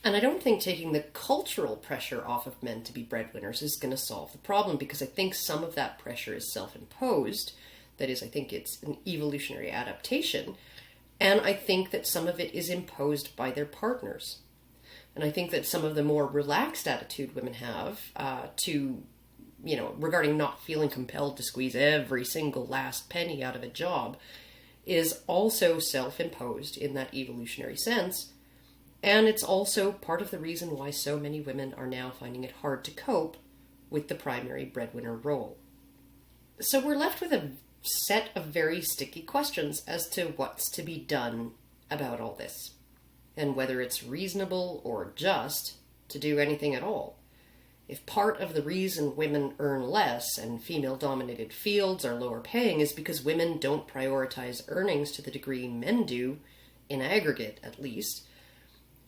And I don't think taking the cultural pressure off of men to be breadwinners is going to solve the problem, because I think some of that pressure is self-imposed. That is, I think it's an evolutionary adaptation. And I think that some of it is imposed by their partners. And I think that some of the more relaxed attitude women have regarding not feeling compelled to squeeze every single last penny out of a job is also self-imposed in that evolutionary sense. And it's also part of the reason why so many women are now finding it hard to cope with the primary breadwinner role. So we're left with a set of very sticky questions as to what's to be done about all this, and whether it's reasonable or just to do anything at all. If part of the reason women earn less and female-dominated fields are lower paying is because women don't prioritize earnings to the degree men do, in aggregate at least,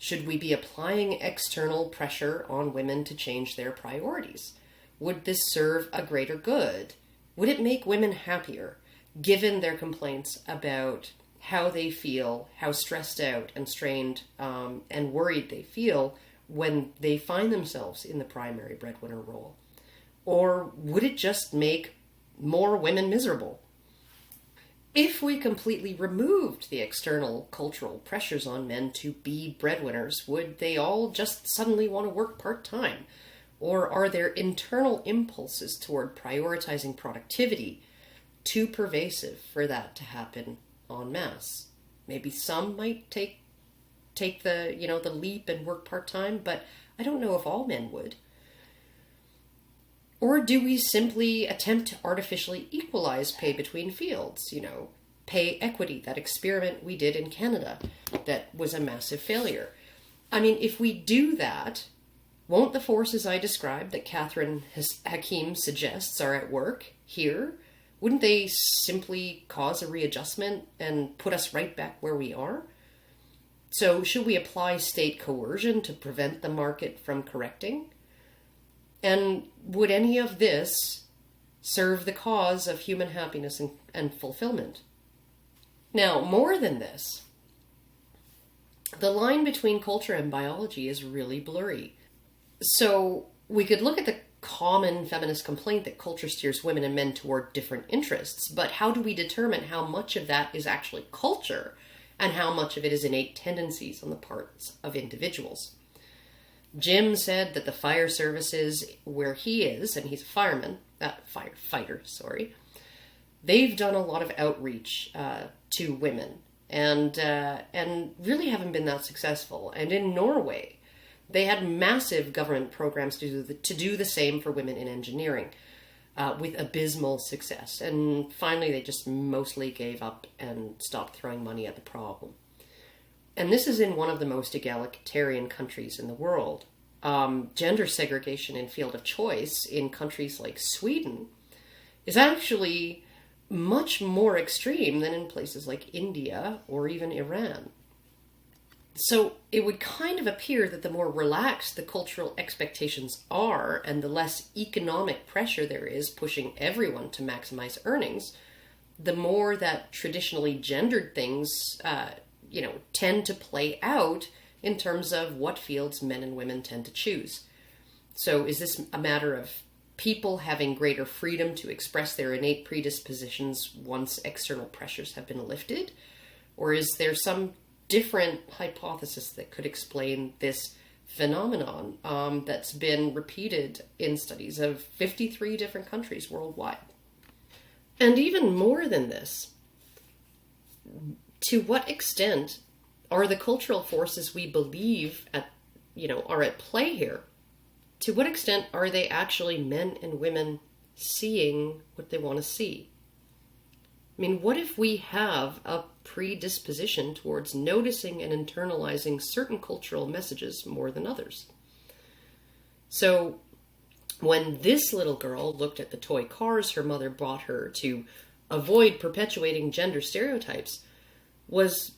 should we be applying external pressure on women to change their priorities? Would this serve a greater good? Would it make women happier, given their complaints about how they feel, how stressed out and strained and worried they feel when they find themselves in the primary breadwinner role? Or would it just make more women miserable? If we completely removed the external cultural pressures on men to be breadwinners, would they all just suddenly want to work part-time? Or are there internal impulses toward prioritizing productivity too pervasive for that to happen en masse? Maybe some might take the leap and work part-time, but I don't know if all men would. Or do we simply attempt to artificially equalize pay between fields? Pay equity, that experiment we did in Canada that was a massive failure. I mean, if we do that, won't the forces I described that Catherine Hakim suggests are at work here, wouldn't they simply cause a readjustment and put us right back where we are? So should we apply state coercion to prevent the market from correcting? And would any of this serve the cause of human happiness and fulfillment? Now, more than this, the line between culture and biology is really blurry. So we could look at the common feminist complaint that culture steers women and men toward different interests, but how do we determine how much of that is actually culture and how much of it is innate tendencies on the parts of individuals? Jim said that the fire services where he is, and he's a firefighter, they've done a lot of outreach to women and really haven't been that successful. And in Norway, they had massive government programs to do the same for women in engineering with abysmal success. And finally, they just mostly gave up and stopped throwing money at the problem. And this is in one of the most egalitarian countries in the world. Gender segregation in field of choice in countries like Sweden is actually much more extreme than in places like India or even Iran. So it would kind of appear that the more relaxed the cultural expectations are and the less economic pressure there is pushing everyone to maximize earnings, the more that traditionally gendered things tend to play out in terms of what fields men and women tend to choose. So is this a matter of people having greater freedom to express their innate predispositions once external pressures have been lifted? Or is there some different hypothesis that could explain this phenomenon that's been repeated in studies of 53 different countries worldwide? And even more than this, to what extent are the cultural forces we believe are at play here? To what extent are they actually men and women seeing what they want to see? I mean, what if we have a predisposition towards noticing and internalizing certain cultural messages more than others? So when this little girl looked at the toy cars her mother bought her to avoid perpetuating gender stereotypes, was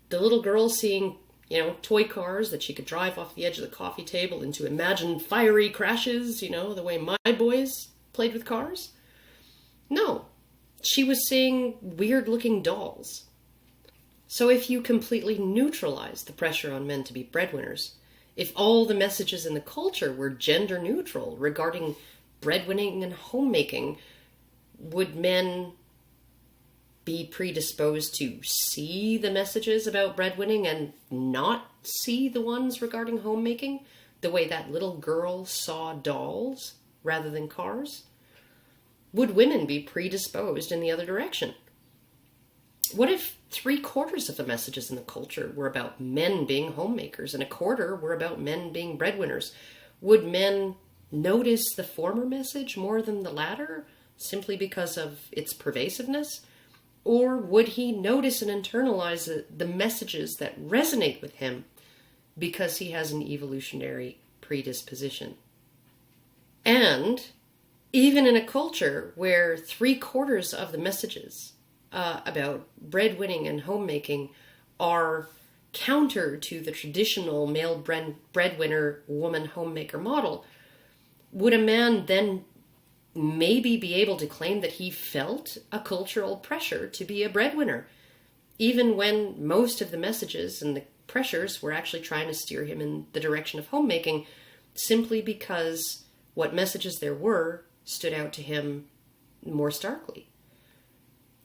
the little girl seeing, toy cars that she could drive off the edge of the coffee table into imagined fiery crashes, the way my boys played with cars? No. She was seeing weird-looking dolls. So if you completely neutralize the pressure on men to be breadwinners, If all the messages in the culture were gender neutral regarding breadwinning and homemaking, would men be predisposed to see the messages about breadwinning and not see the ones regarding homemaking, the way that little girl saw dolls rather than cars? Would women be predisposed in the other direction? What if 3/4 of the messages in the culture were about men being homemakers and 1/4 were about men being breadwinners? Would men notice the former message more than the latter, simply because of its pervasiveness? Or would he notice and internalize the messages that resonate with him because he has an evolutionary predisposition? And even in a culture where 3/4 of the messages about breadwinning and homemaking are counter to the traditional male breadwinner, woman homemaker model, would a man then maybe be able to claim that he felt a cultural pressure to be a breadwinner, even when most of the messages and the pressures were actually trying to steer him in the direction of homemaking, simply because what messages there were stood out to him more starkly?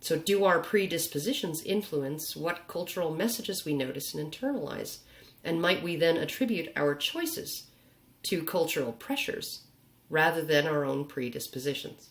So do our predispositions influence what cultural messages we notice and internalize? And might we then attribute our choices to cultural pressures rather than our own predispositions?